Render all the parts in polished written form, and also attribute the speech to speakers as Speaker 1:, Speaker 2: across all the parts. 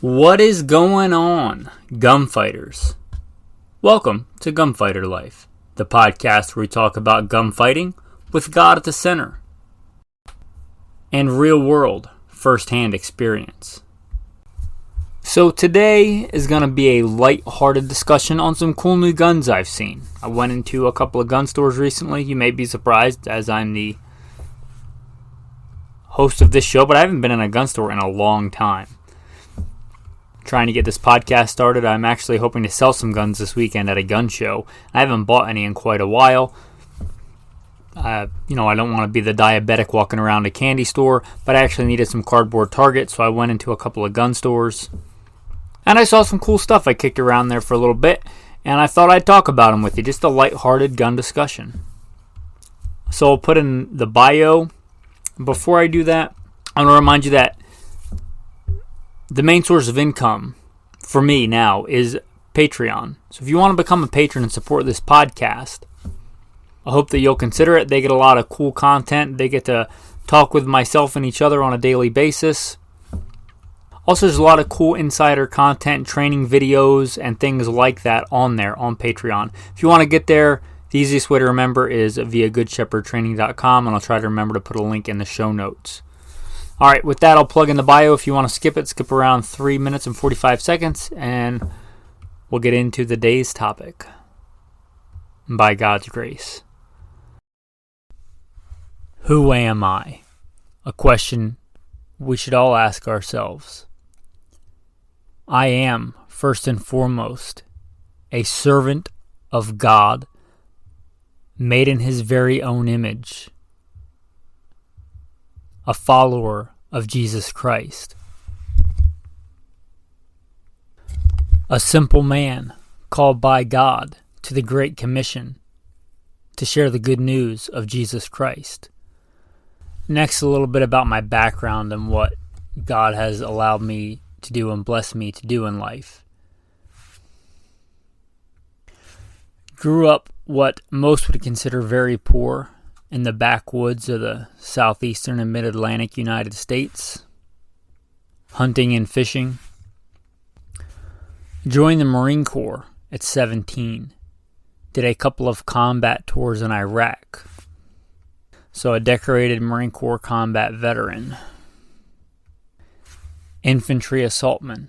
Speaker 1: What is going on, gunfighters? Welcome to Gunfighter Life, the podcast where we talk about gunfighting with God at the center and real-world, first-hand experience. So today is going to be a light-hearted discussion on some cool new guns I've seen. I went into a couple of gun stores recently. You may be surprised as I'm the host of this show, but I haven't been in a gun store in a long time. Trying to get this podcast started. I'm actually hoping to sell some guns this weekend at a gun show. I haven't bought any in quite a while. I don't want to be the diabetic walking around a candy store, but I actually needed some cardboard targets, so I went into a couple of gun stores. And I saw some cool stuff. I kicked around there for a little bit, and I thought I'd talk about them with you. Just a lighthearted gun discussion. So I'll put in the bio. Before I do that, I want to remind you that the main source of income for me now is Patreon. So if you want to become a patron and support this podcast, I hope that you'll consider it. They get a lot of cool content. They get to talk with myself and each other on a daily basis. Also, there's a lot of cool insider content, training videos, and things like that on there on Patreon. If you want to get there, the easiest way to remember is via goodshepherdtraining.com, and I'll try to remember to put a link in the show notes. All right, with that, I'll plug in the bio. If you want to skip it, skip around 3 minutes and 45 seconds, and we'll get into the day's topic. By God's grace. Who am I? A question we should all ask ourselves. I am, first and foremost, a servant of God, made in His very own image. A follower of Jesus Christ. A simple man called by God to the Great Commission to share the good news of Jesus Christ. Next, a little bit about my background and what God has allowed me to do and blessed me to do in life. Grew up what most would consider very poor in the backwoods of the southeastern and mid-Atlantic United States, hunting and fishing. Joined the Marine Corps at 17. Did a couple of combat tours in Iraq. So a decorated Marine Corps combat veteran. Infantry assaultman.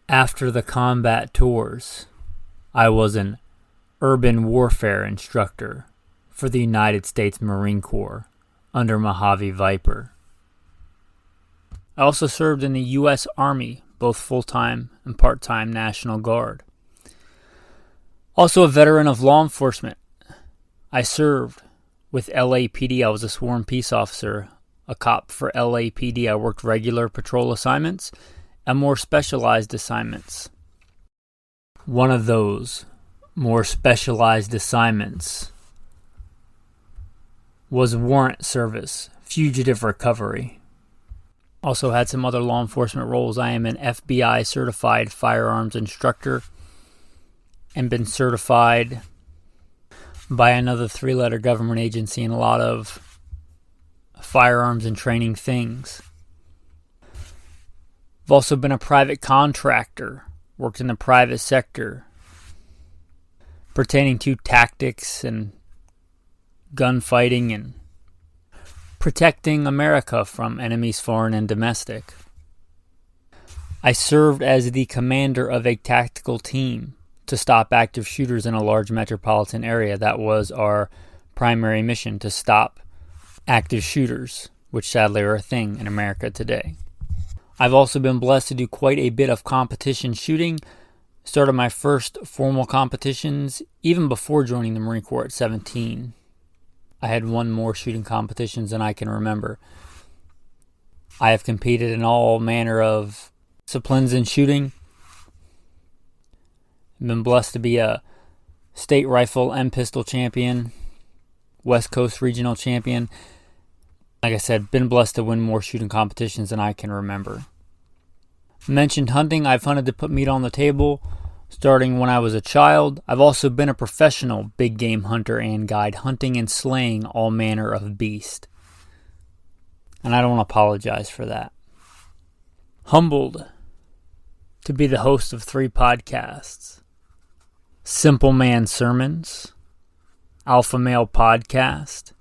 Speaker 1: After the combat tours, I was an urban warfare instructor for the United States Marine Corps under Mojave Viper. I also served in the U.S. Army, both full-time and part-time National Guard. Also a veteran of law enforcement. I served with LAPD. I was a sworn peace officer, a cop for LAPD. I worked regular patrol assignments and more specialized assignments. One of those more specialized assignments was warrant service, fugitive recovery. Also had some other law enforcement roles. I am an FBI certified firearms instructor and been certified by another 3-letter government agency in a lot of firearms and training things. I've also been a private contractor, worked in the private sector, pertaining to tactics and gunfighting and protecting America from enemies foreign and domestic. I served as the commander of a tactical team to stop active shooters in a large metropolitan area. That was our primary mission, to stop active shooters, which sadly are a thing in America today. I've also been blessed to do quite a bit of competition shooting. Started my first formal competitions even before joining the Marine Corps at 17. I had won more shooting competitions than I can remember. I have competed in all manner of disciplines in shooting. I've been blessed to be a state rifle and pistol champion, West Coast regional champion. Like I said, been blessed to win more shooting competitions than I can remember. Mentioned hunting. I've hunted to put meat on the table starting when I was a child. I've also been a professional big game hunter and guide, hunting and slaying all manner of beast. And I don't apologize for that. Humbled to be the host of 3 podcasts: Simple Man Sermons, Alpha Male Podcast,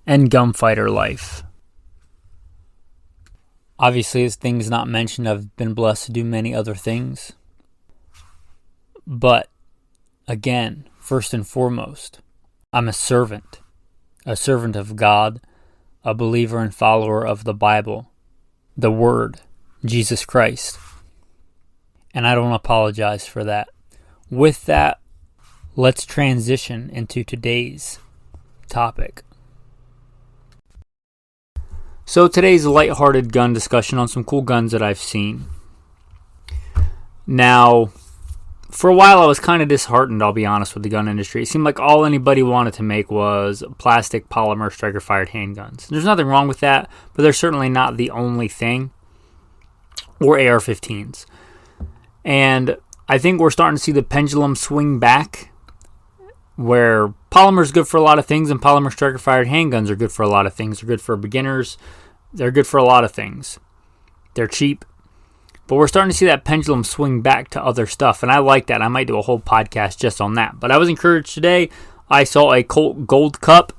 Speaker 1: and Gunfighter Life. Obviously, as things not mentioned, I've been blessed to do many other things. But, again, first and foremost, I'm a servant of God, a believer and follower of the Bible, the Word, Jesus Christ. And I don't apologize for that. With that, let's transition into today's topic. So today's a lighthearted gun discussion on some cool guns that I've seen. Now, for a while I was kind of disheartened, I'll be honest, with the gun industry. It seemed like all anybody wanted to make was plastic polymer striker-fired handguns. There's nothing wrong with that, but they're certainly not the only thing. Or AR-15s. And I think we're starting to see the pendulum swing back, where polymer is good for a lot of things and polymer striker-fired handguns are good for a lot of things. They're good for beginners. They're good for a lot of things. They're cheap. But we're starting to see that pendulum swing back to other stuff, and I like that. I might do a whole podcast just on that. But I was encouraged today. I saw a Colt Gold Cup,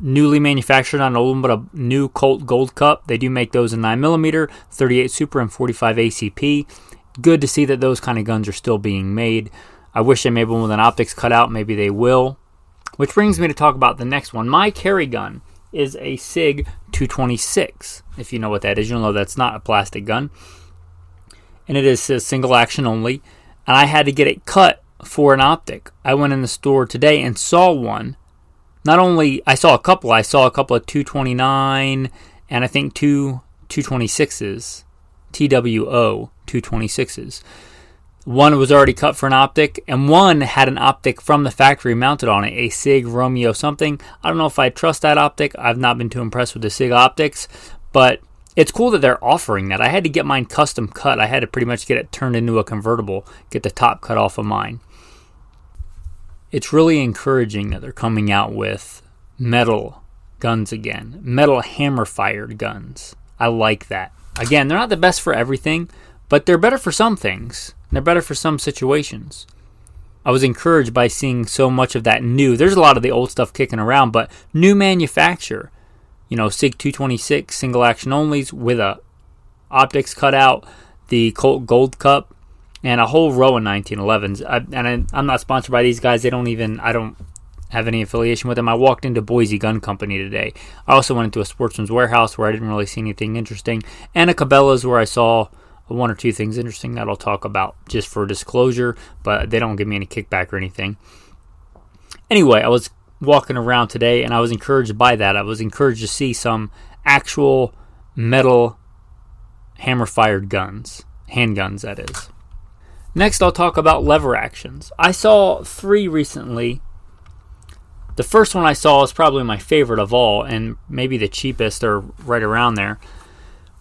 Speaker 1: newly manufactured, not an old one, but a new Colt Gold Cup. They do make those in 9mm, 38 Super, and 45 ACP. Good to see that those kind of guns are still being made. I wish they made one with an optics cutout. Maybe they will. Which brings me to talk about the next one. My carry gun is a SIG 226. If you know what that is, you'll know that's not a plastic gun. And it is a single action only. And I had to get it cut for an optic. I went in the store today and saw one. Not only, I saw a couple of 229 and I think two 226s. TWO 226s. One was already cut for an optic, and one had an optic from the factory mounted on it, a SIG Romeo something. I don't know if I trust that optic. I've not been too impressed with the SIG optics, but it's cool that they're offering that. I had to get mine custom cut. I had to pretty much get it turned into a convertible, get the top cut off of mine. It's really encouraging that they're coming out with metal guns again, metal hammer-fired guns. I like that. Again, they're not the best for everything, but they're better for some things. They're better for some situations. I was encouraged by seeing so much of that new. There's a lot of the old stuff kicking around, but new manufacture. SIG 226 single action onlys with a optics cutout, the Colt Gold Cup, and a whole row of 1911s. I'm not sponsored by these guys. I don't have any affiliation with them. I walked into Boise Gun Company today. I also went into a Sportsman's Warehouse where I didn't really see anything interesting, and a Cabela's where I saw one or two things interesting that I'll talk about just for disclosure, but they don't give me any kickback or anything. Anyway, I was walking around today and I was encouraged by that. I was encouraged to see some actual metal hammer-fired guns, handguns that is. Next, I'll talk about lever actions. I saw 3 recently. The first one I saw is probably my favorite of all, and maybe the cheapest or right around there.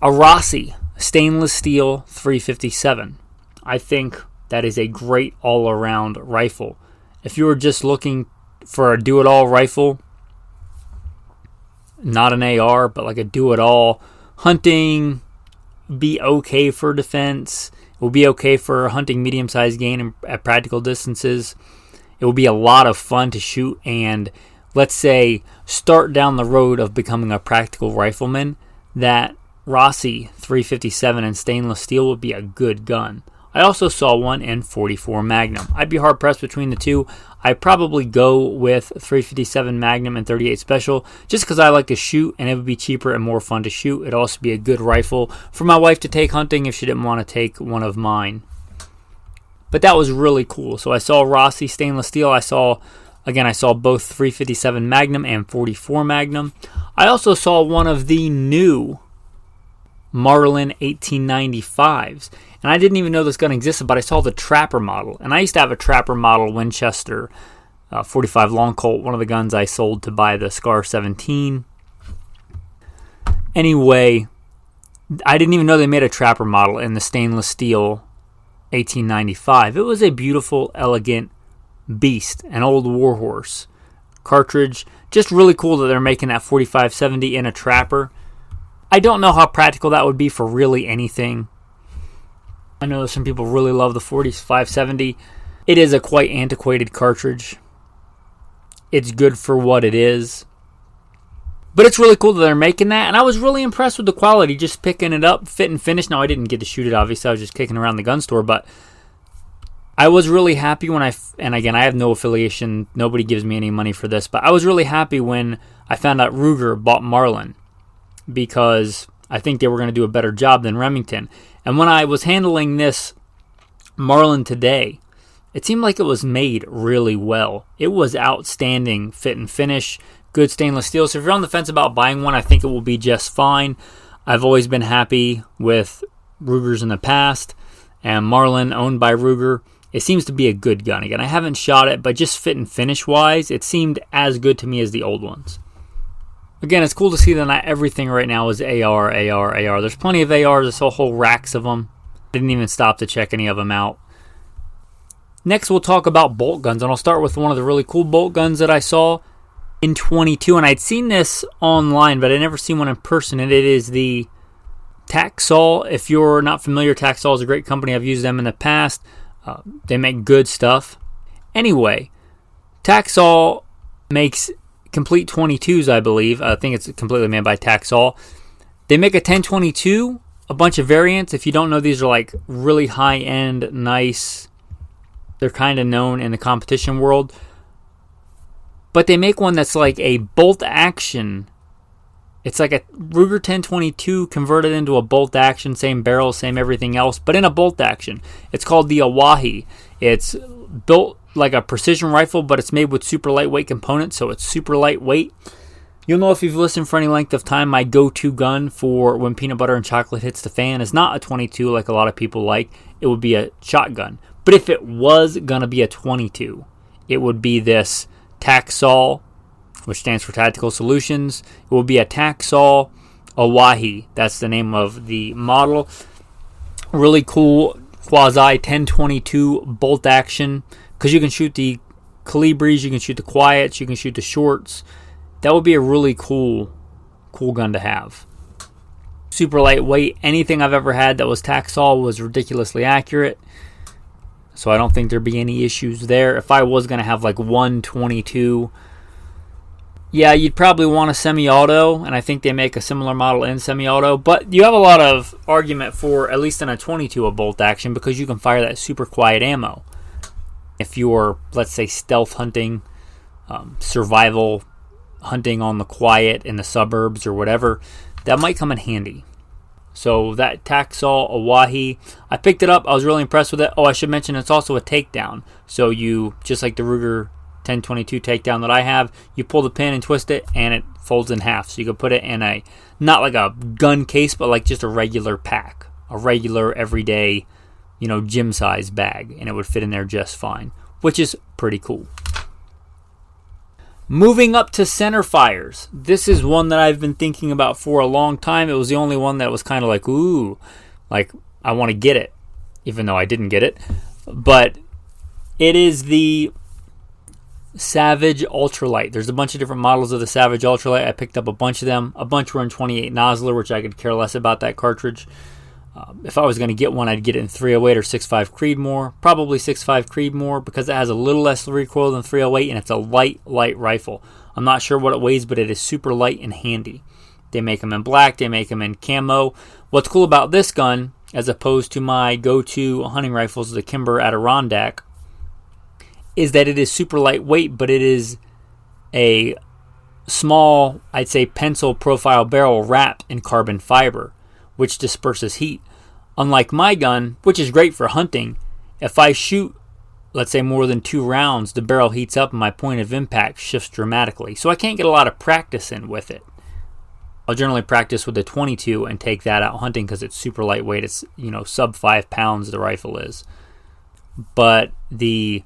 Speaker 1: A Rossi stainless steel 357. I think that is a great all-around rifle. If you were just looking for a do-it-all rifle, not an AR, but like a do-it-all, hunting, be okay for defense. It will be okay for hunting medium-sized game at practical distances. It will be a lot of fun to shoot and, let's say, start down the road of becoming a practical rifleman. That Rossi 357 in stainless steel would be a good gun. I also saw one in .44 Magnum. I'd be hard-pressed between the two. I'd probably go with 357 Magnum and 38 Special just because I like to shoot, and it would be cheaper and more fun to shoot. It'd also be a good rifle for my wife to take hunting if she didn't want to take one of mine. But that was really cool. So I saw Rossi stainless steel. I saw both 357 Magnum and .44 Magnum. I also saw one of the new Marlin 1895s. And I didn't even know this gun existed, but I saw the Trapper model. And I used to have a Trapper model Winchester 45 Long Colt, one of the guns I sold to buy the Scar 17. Anyway, I didn't even know they made a Trapper model in the stainless steel 1895. It was a beautiful, elegant beast, an old warhorse cartridge. Just really cool that they're making that 4570 in a Trapper. I don't know how practical that would be for really anything. I know some people really love the 4570. It is a quite antiquated cartridge. It's good for what it is. But it's really cool that they're making that, and I was really impressed with the quality, just picking it up, fit and finish. Now, I didn't get to shoot it, obviously. I was just kicking around the gun store, but I was really happy when and again, I have no affiliation. Nobody gives me any money for this, but I was really happy when I found out Ruger bought Marlin, because I think they were going to do a better job than Remington. And when I was handling this Marlin today, it seemed like it was made really well. It was outstanding fit and finish, good stainless steel. So if you're on the fence about buying one, I think it will be just fine. I've always been happy with Rugers in the past, and Marlin, owned by Ruger, it seems to be a good gun. Again, I haven't shot it, but just fit and finish wise, it seemed as good to me as the old ones. Again, it's cool to see that not everything right now is AR. There's plenty of ARs, there's whole racks of them. Didn't even stop to check any of them out. Next, we'll talk about bolt guns, and I'll start with one of the really cool bolt guns that I saw in 22, and I'd seen this online, but I'd never seen one in person, and it is the Taxol. If you're not familiar, Taxol is a great company. I've used them in the past. They make good stuff. Anyway, Taxol makes complete 22s, I believe. I think it's completely made by Taxol. They make a 1022, a bunch of variants. If you don't know, these are like really high-end, nice. They're kind of known in the competition world. But they make one that's like a bolt action. It's like a Ruger 1022 converted into a bolt action, same barrel, same everything else, but in a bolt action. It's called the Awahi. It's built like a precision rifle, but it's made with super lightweight components, so it's super lightweight. You'll know if you've listened for any length of time, my go-to gun for when peanut butter and chocolate hits the fan is not a 22 like a lot of people like. It would be a shotgun. But if it was going to be a 22, it would be this Taxol, which stands for Tactical Solutions. It will be a Taxol Awahi. That's the name of the model. Really cool quasi 1022 bolt action, because you can shoot the Calibris, you can shoot the Quiets, you can shoot the Shorts. That would be a really cool gun to have. Super lightweight. Anything I've ever had that was Taxol was ridiculously accurate. So I don't think there'd be any issues there. If I was going to have like 122, yeah, you'd probably want a semi-auto, and I think they make a similar model in semi-auto. But you have a lot of argument for, at least in a 22, a bolt action, because you can fire that super quiet ammo. If you're, let's say, stealth hunting, survival hunting on the quiet in the suburbs or whatever, that might come in handy. So that Taxol Awahi, I picked it up. I was really impressed with it. Oh, I should mention it's also a takedown. So you, just like the Ruger 1022 takedown that I have, you pull the pin and twist it, and it folds in half. So you can put it in a, not like a gun case, but like just a regular pack, a regular everyday, gym size bag, and it would fit in there just fine, which is pretty cool. Moving up to Centerfires. This is one that I've been thinking about for a long time. It was the only one that was kind of like, ooh, like I want to get it, even though I didn't get it. But it is the Savage Ultralight. There's a bunch of different models of the Savage Ultralight. I picked up a bunch of them. A bunch were in 28 Nosler, which I could care less about that cartridge. If I was going to get one, I'd get it in 308 or 6.5 Creedmoor. Probably 6.5 Creedmoor, because it has a little less recoil than 308, and it's a light rifle. I'm not sure what it weighs, but it is super light and handy. They make them in black. They make them in camo. What's cool about this gun, as opposed to my go-to hunting rifles, the Kimber Adirondack, is that it is super lightweight, but it is a small, I'd say, pencil profile barrel wrapped in carbon fiber, which disperses heat. Unlike my gun, which is great for hunting, if I shoot, let's say, more than 2 rounds, the barrel heats up and my point of impact shifts dramatically. So I can't get a lot of practice in with it. I'll generally practice with the 22 and take that out hunting because it's super lightweight. It's, sub 5 pounds the rifle is. But the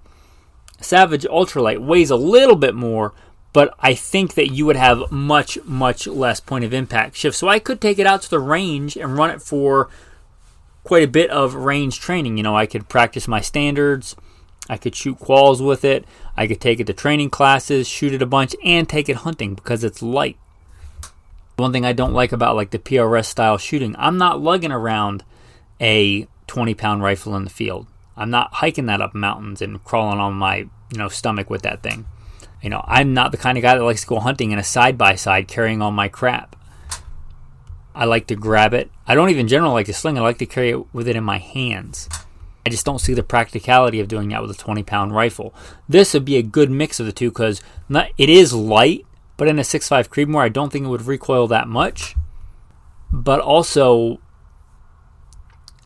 Speaker 1: Savage Ultralight weighs a little bit more, but I think that you would have much, much less point of impact shift. So I could take it out to the range and run it for quite a bit of range training. I could practice my standards. I could shoot quals with it. I could take it to training classes, shoot it a bunch, and take it hunting because it's light. One thing I don't like about like the PRS style shooting, I'm not lugging around a 20-pound rifle in the field. I'm not hiking that up mountains and crawling on my stomach with that thing. I'm not the kind of guy that likes to go hunting in a side-by-side carrying all my crap. I like to grab it. I don't even generally like to sling it. I like to carry it with it in my hands. I just don't see the practicality of doing that with a 20-pound rifle. This would be a good mix of the two because it is light, but in a 6.5 Creedmoor, I don't think it would recoil that much. But also,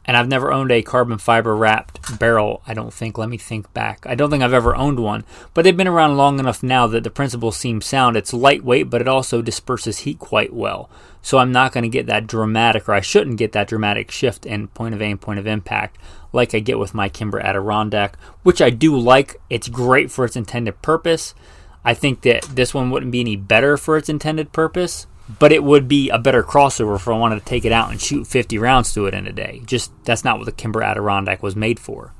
Speaker 1: and I've never owned a carbon fiber wrapped barrel, I don't think. Let me think back. I don't think I've ever owned one, but they've been around long enough now that the principle seems sound. It's lightweight, but it also disperses heat quite well. So I'm not going to get that dramatic, or I shouldn't get that dramatic shift in point of aim, point of impact, like I get with my Kimber Adirondack, which I do like. It's great for its intended purpose. I think that this one wouldn't be any better for its intended purpose, but it would be a better crossover if I wanted to take it out and shoot 50 rounds to it in a day. Just that's not what the Kimber Adirondack was made for.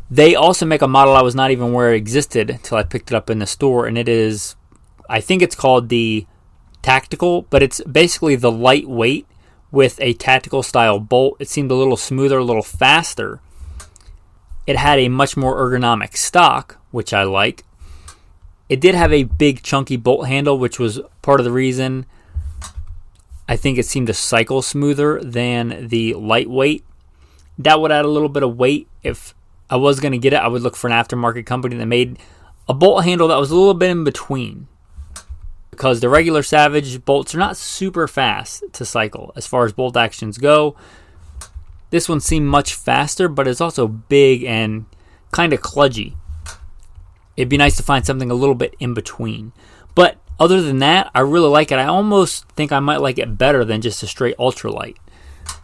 Speaker 1: They also make a model I was not even aware it existed until I picked it up in the store, and it is, I think it's called the Tactical, but it's basically the lightweight with a tactical style bolt. It seemed a little smoother, a little faster. It had a much more ergonomic stock, which I like. It did have a big chunky bolt handle, which was part of the reason I think it seemed to cycle smoother than the lightweight. That would add a little bit of weight. If I was going to get it, I would look for an aftermarket company that made a bolt handle that was a little bit in between, because the regular Savage bolts are not super fast to cycle as far as bolt actions go. This one seemed much faster, but it's also big and kind of kludgy. It'd be nice to find something a little bit in between. But other than that, I really like it. I almost think I might like it better than just a straight ultralight.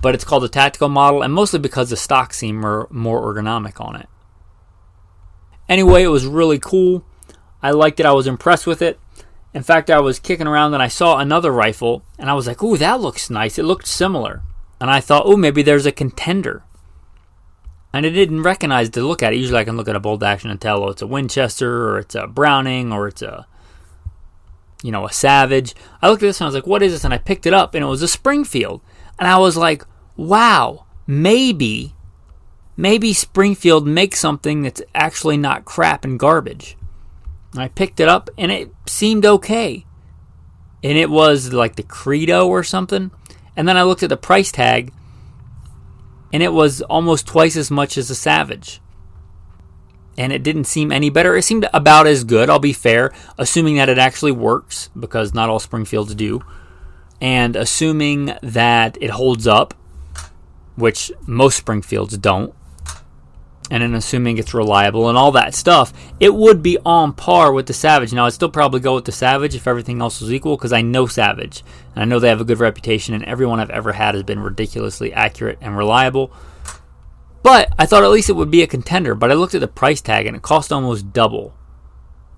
Speaker 1: But it's called the Tactical model, and mostly because the stock seemed more ergonomic on it. Anyway, it was really cool. I liked it. I was impressed with it. In fact, I was kicking around and I saw another rifle, and I was like, ooh, that looks nice. It looked similar. And I thought, ooh, maybe there's a contender. And I didn't recognize to look at it. Usually I can look at a bolt action and tell, oh, it's a Winchester, or it's a Browning, or it's a Savage. I looked at this and I was like, what is this? And I picked it up, and it was a Springfield. And I was like, wow, maybe Springfield makes something that's actually not crap and garbage. And I picked it up, and it seemed okay. And it was like the Credo or something. And then I looked at the price tag, and it was almost twice as much as a Savage. And it didn't seem any better. It seemed about as good, I'll be fair, assuming that it actually works, because not all Springfields do. And assuming that it holds up, which most Springfields don't. And then assuming it's reliable and all that stuff, it would be on par with the Savage. Now, I'd still probably go with the Savage if everything else was equal, because I know Savage. And I know they have a good reputation, and everyone I've ever had has been ridiculously accurate and reliable. But I thought at least it would be a contender. But I looked at the price tag, and it cost almost double.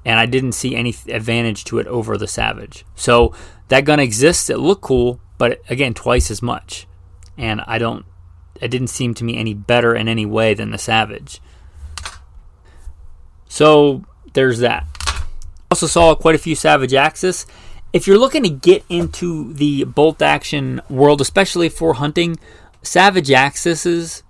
Speaker 1: And I didn't see any advantage to it over the Savage. So that gun exists. It looked cool, but again, twice as much. And it didn't seem to me any better in any way than the Savage. So there's that. Also saw quite a few Savage Axis. If you're looking to get into the bolt action world, especially for hunting, Savage Axes,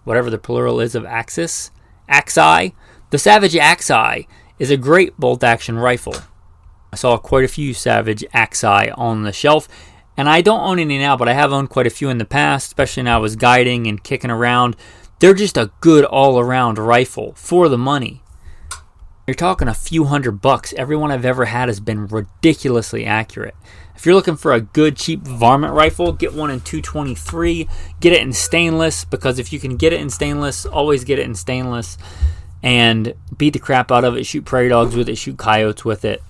Speaker 1: whatever the plural is of Axis, Axi, the Savage Axi is a great bolt action rifle. I saw quite a few Savage Axi on the shelf. And I don't own any now, but I have owned quite a few in the past, especially when I was guiding and kicking around. They're just a good all-around rifle for the money. You're talking a few $100. Every one I've ever had has been ridiculously accurate. If you're looking for a good, cheap varmint rifle, get one in 223. Get it in stainless, because if you can get it in stainless, always get it in stainless. And beat the crap out of it. Shoot prairie dogs with it. Shoot coyotes with it.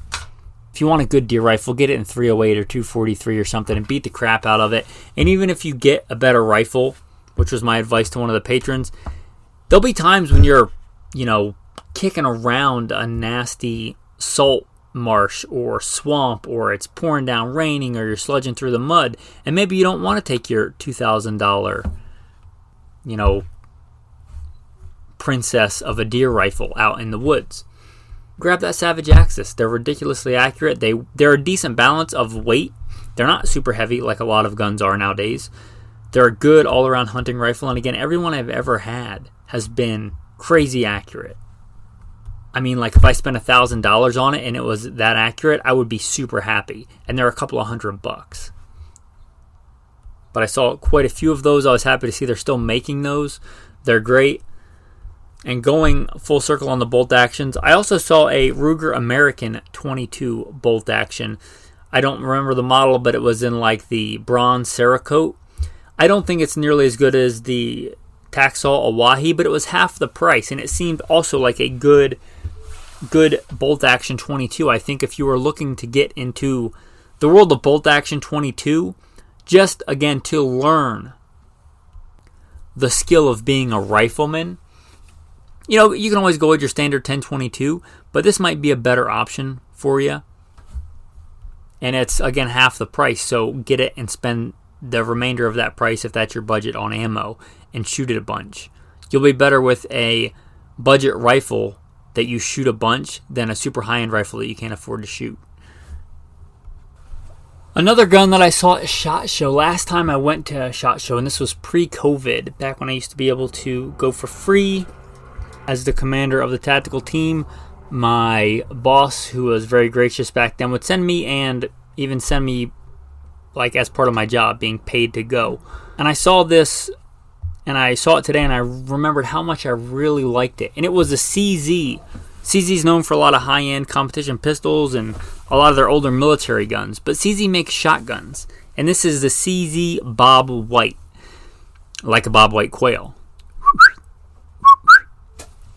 Speaker 1: If you want a good deer rifle, get it in 308 or 243 or something and beat the crap out of it. And even if you get a better rifle, which was my advice to one of the patrons, there'll be times when you're, kicking around a nasty salt marsh or swamp, or it's pouring down raining, or you're sludging through the mud, and maybe you don't want to take your $2,000, princess of a deer rifle out in the woods. grab that Savage Axis. They're ridiculously accurate. They're a decent balance of weight. They're not super heavy like a lot of guns are nowadays. They're a good all-around hunting rifle. And again, every one I've ever had has been crazy accurate. I mean, like if I spent $1,000 on it and it was that accurate, I would be super happy. And they're a couple of $100. But I saw quite a few of those. I was happy to see they're still making those. They're great. And going full circle on the bolt actions, I also saw a Ruger American 22 bolt action. I don't remember the model, but it was in like the bronze Cerakote. I don't think it's nearly as good as the Taxol Awahi, but it was half the price, and it seemed also like a good bolt action 22. I think if you were looking to get into the world of bolt action 22, just again to learn the skill of being a rifleman, you know, you can always go with your standard 1022, but this might be a better option for you. And it's, again, half the price. So get it and spend the remainder of that price, if that's your budget, on ammo and shoot it a bunch. You'll be better with a budget rifle that you shoot a bunch than a super high-end rifle that you can't afford to shoot. Another gun that I saw at SHOT Show, last time I went to a SHOT Show, and this was pre-COVID, back when I used to be able to go for free as the commander of the tactical team. My boss, who was very gracious back then, would send me, and even send me like as part of my job, being paid to go. And I saw this, and I saw it today, and I remembered how much I really liked it. And it was a CZ. CZ is known for a lot of high-end competition pistols and a lot of their older military guns. But CZ makes shotguns. And this is the CZ Bob White. Like a Bob White quail.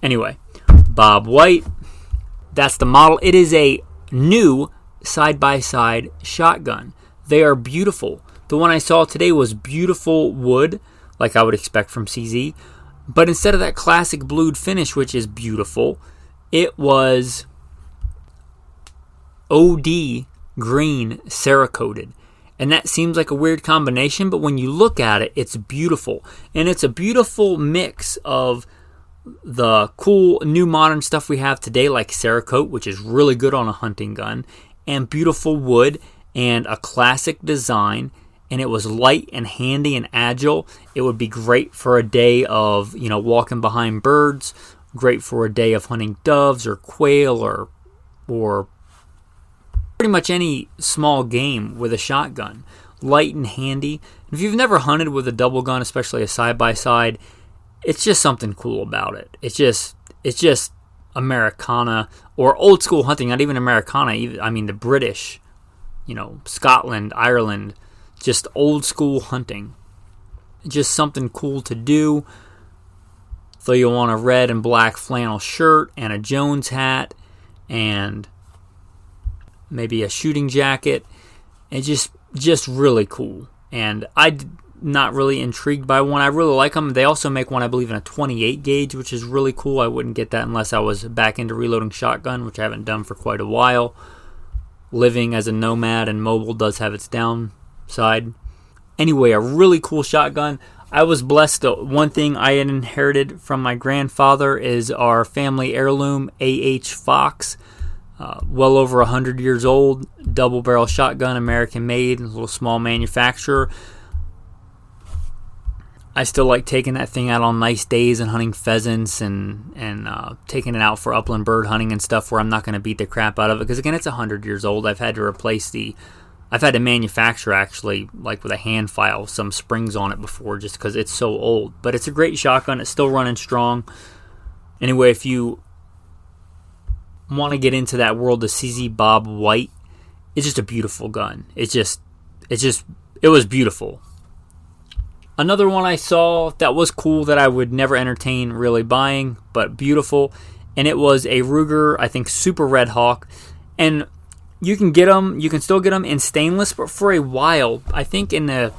Speaker 1: Anyway, Bob White, that's the model. It is a new side-by-side shotgun. They are beautiful. The one I saw today was beautiful wood, like I would expect from CZ. But instead of that classic blued finish, which is beautiful, it was OD green Cerakoted. And that seems like a weird combination, but when you look at it, it's beautiful. And it's a beautiful mix of the cool new modern stuff we have today, like Cerakote, which is really good on a hunting gun, and beautiful wood and a classic design. And it was light and handy and agile. It would be great for a day of, walking behind birds, great for a day of hunting doves or quail or pretty much any small game with a shotgun. Light and handy. If you've never hunted with a double gun, especially a side-by-side, it's just something cool about it. It's just Americana or old school hunting, not even Americana. I mean the British, Scotland, Ireland, just old school hunting. Just something cool to do. So you'll want a red and black flannel shirt and a Jones hat and maybe a shooting jacket. And just really cool. And I'm not really intrigued by one. I really like them. They also make one, I believe, in a 28 gauge, which is really cool. I wouldn't get that unless I was back into reloading shotgun, which I haven't done for quite a while. Living as a nomad and mobile does have its downside. Anyway, a really cool shotgun. I was blessed. One thing I had inherited from my grandfather is our family heirloom AH Fox. Well over 100 years old. Double barrel shotgun, American made, a little small manufacturer. I still like taking that thing out on nice days and hunting pheasants and taking it out for upland bird hunting and stuff where I'm not going to beat the crap out of it. Because again, it's 100 years old. I've had to manufacture actually, like with a hand file, some springs on it before just because it's so old. But it's a great shotgun. It's still running strong. Anyway, if you want to get into that world of CZ Bob White, it's just a beautiful gun. It was beautiful. Another one I saw that was cool that I would never entertain really buying, but beautiful, and it was a Ruger, I think, Super Red Hawk. And you can still get them in stainless, but for a while, I think I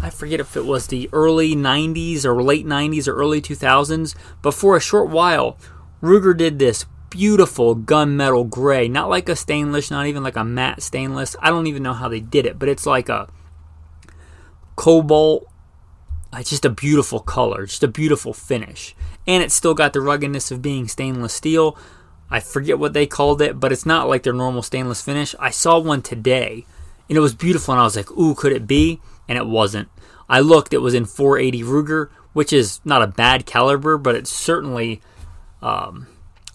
Speaker 1: forget if it was the early 90s or late 90s or early 2000s, but for a short while, Ruger did this beautiful gunmetal gray, not like a stainless, not even like a matte stainless. I don't even know how they did it, but it's like a cobalt. It's just a beautiful color, just a beautiful finish. And it's still got the ruggedness of being stainless steel, I forget what they called it, but it's not like their normal stainless finish. I saw one today, and it was beautiful, and I was like, ooh, could it be? And it wasn't. I looked, it was in 480 Ruger, which is not a bad caliber, but it's certainly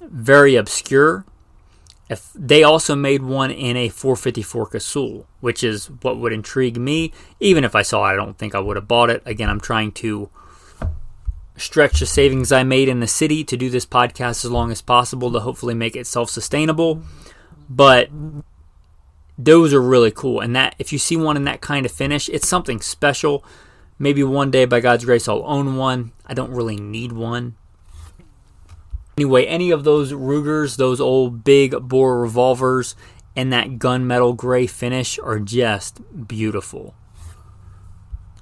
Speaker 1: very obscure. If they also made one in a 454 Casull, which is what would intrigue me. Even if I saw it, I don't think I would have bought it. Again, I'm trying to stretch the savings I made in the city to do this podcast as long as possible to hopefully make it self-sustainable. But those are really cool. And that, if you see one in that kind of finish, it's something special. Maybe one day, by God's grace, I'll own one. I don't really need one. Anyway, any of those Rugers, those old big bore revolvers, and that gunmetal gray finish are just beautiful.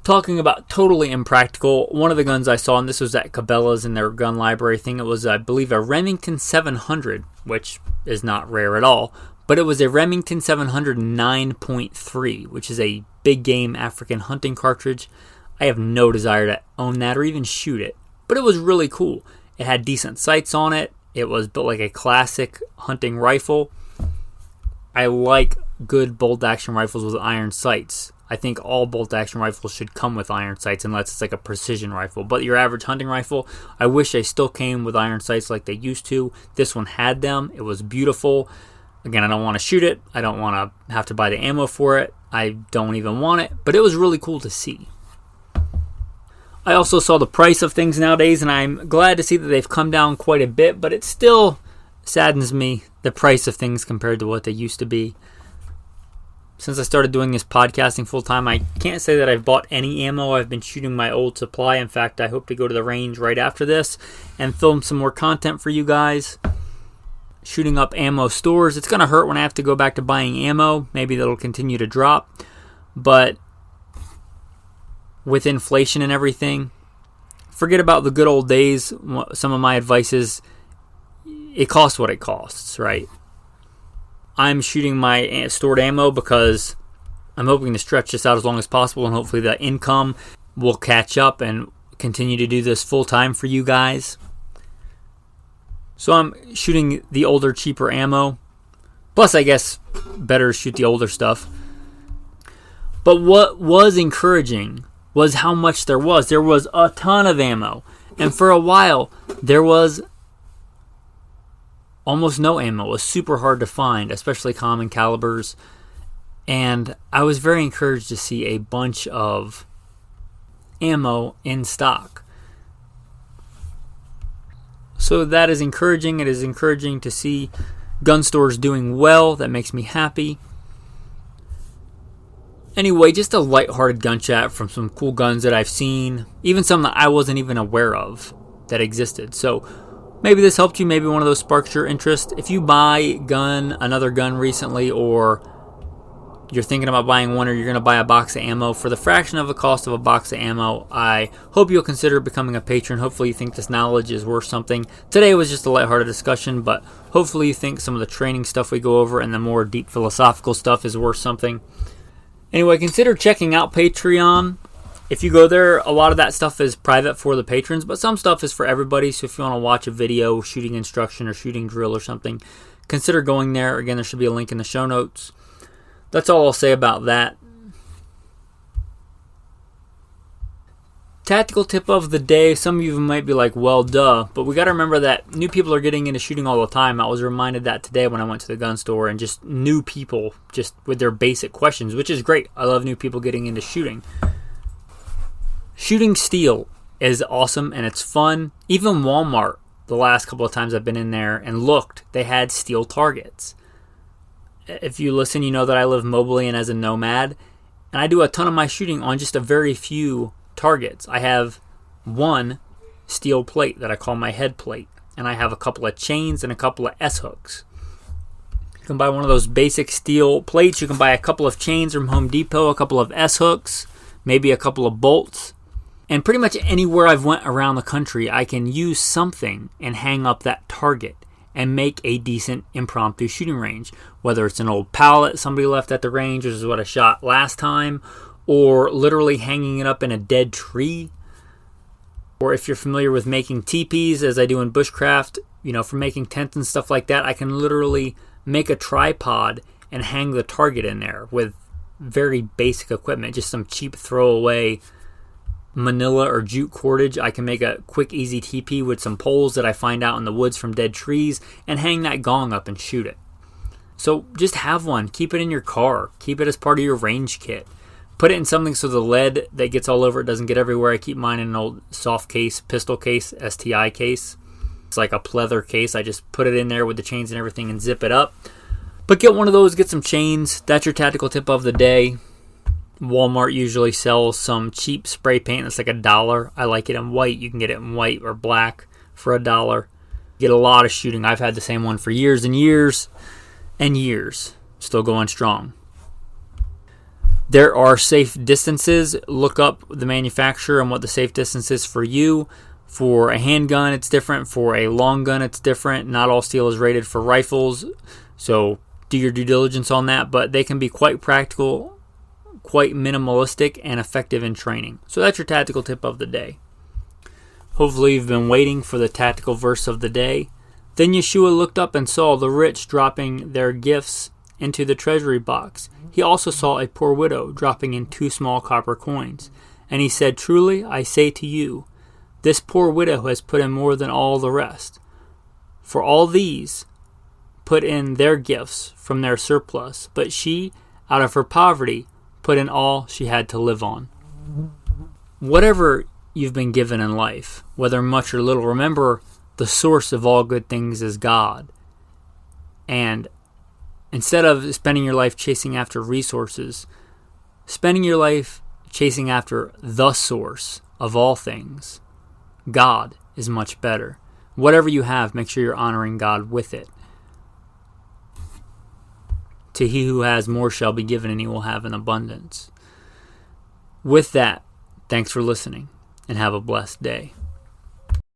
Speaker 1: Talking about totally impractical, one of the guns I saw, and this was at Cabela's in their gun library thing, it was, I believe, a Remington 700, which is not rare at all, but it was a Remington 700 9.3, which is a big game African hunting cartridge. I have no desire to own that or even shoot it, but it was really cool. It had decent sights on it. It was built like a classic hunting rifle. I like good bolt-action rifles with iron sights. I think all bolt-action rifles should come with iron sights unless it's like a precision rifle. But your average hunting rifle, I wish they still came with iron sights like they used to. This one had them. It was beautiful. Again, I don't want to shoot it. I don't want to have to buy the ammo for it. I don't even want it. But it was really cool to see. I also saw the price of things nowadays, and I'm glad to see that they've come down quite a bit, but it still saddens me, the price of things compared to what they used to be. Since I started doing this podcasting full-time, I can't say that I've bought any ammo. I've been shooting my old supply. In fact, I hope to go to the range right after this and film some more content for you guys. Shooting up ammo stores. It's going to hurt when I have to go back to buying ammo. Maybe that'll continue to drop, but with inflation and everything, forget about the good old days. Some of my advice is, it costs what it costs, right? I'm shooting my stored ammo because I'm hoping to stretch this out as long as possible, and hopefully the income will catch up and continue to do this full time for you guys. So I'm shooting the older, cheaper ammo. Plus, I guess, better shoot the older stuff. But what was encouraging was how much there was. There was a ton of ammo. And for a while, there was almost no ammo. It was super hard to find, especially common calibers. And I was very encouraged to see a bunch of ammo in stock. So that is encouraging. It is encouraging to see gun stores doing well. That makes me happy. Anyway, just a lighthearted gun chat from some cool guns that I've seen, even some that I wasn't even aware of that existed. So maybe this helped you, maybe one of those sparked your interest. If you buy another gun recently, or you're thinking about buying one, or you're going to buy a box of ammo for the fraction of the cost of a box of ammo, I hope you'll consider becoming a patron. Hopefully you think this knowledge is worth something. Today was just a lighthearted discussion, but hopefully you think some of the training stuff we go over and the more deep philosophical stuff is worth something. Anyway, consider checking out Patreon. If you go there, a lot of that stuff is private for the patrons, but some stuff is for everybody. So if you want to watch a video, shooting instruction or shooting drill or something, consider going there. Again, there should be a link in the show notes. That's all I'll say about that. Tactical tip of the day. Some of you might be like, well, duh. But we got to remember that new people are getting into shooting all the time. I was reminded that today when I went to the gun store, and just new people just with their basic questions, which is great. I love new people getting into shooting. Shooting steel is awesome and it's fun. Even Walmart, the last couple of times I've been in there and looked, they had steel targets. If you listen, you know that I live mobily and as a nomad, and I do a ton of my shooting on just a very few targets. I have one steel plate that I call my head plate, and I have a couple of chains and a couple of S-hooks. You can buy one of those basic steel plates. You can buy a couple of chains from Home Depot, a couple of S-hooks, maybe a couple of bolts. And pretty much anywhere I've went around the country, I can use something and hang up that target and make a decent impromptu shooting range. Whether it's an old pallet somebody left at the range, which is what I shot last time, or literally hanging it up in a dead tree. Or if you're familiar with making teepees, as I do in bushcraft, for making tents and stuff like that, I can literally make a tripod and hang the target in there with very basic equipment, just some cheap throwaway manila or jute cordage. I can make a quick, easy teepee with some poles that I find out in the woods from dead trees and hang that gong up and shoot it. So just have one. Keep it in your car. Keep it as part of your range kit. Put it in something so the lead that gets all over it doesn't get everywhere. I keep mine in an old soft case, pistol case, STI case. It's like a pleather case. I just put it in there with the chains and everything and zip it up. But get one of those, get some chains. That's your tactical tip of the day. Walmart usually sells some cheap spray paint that's like $1. I like it in white. You can get it in white or black for $1. Get a lot of shooting. I've had the same one for years and years and years. Still going strong. There are safe distances. Look up the manufacturer and what the safe distance is for you. For a handgun, it's different. For a long gun, it's different. Not all steel is rated for rifles, so do your due diligence on that. But they can be quite practical, quite minimalistic, and effective in training. So that's your tactical tip of the day. Hopefully you've been waiting for the tactical verse of the day. Then Yeshua looked up and saw the rich dropping their gifts into the treasury box. He also saw a poor widow dropping in 2 small copper coins. And he said, "Truly, I say to you, this poor widow has put in more than all the rest. For all these put in their gifts from their surplus, but she, out of her poverty, put in all she had to live on." Whatever you've been given in life, whether much or little, remember the source of all good things is God. And instead of spending your life chasing after resources, spending your life chasing after the source of all things, God, is much better. Whatever you have, make sure you're honoring God with it. To he who has more shall be given, and he will have an abundance. With that, thanks for listening, and have a blessed day.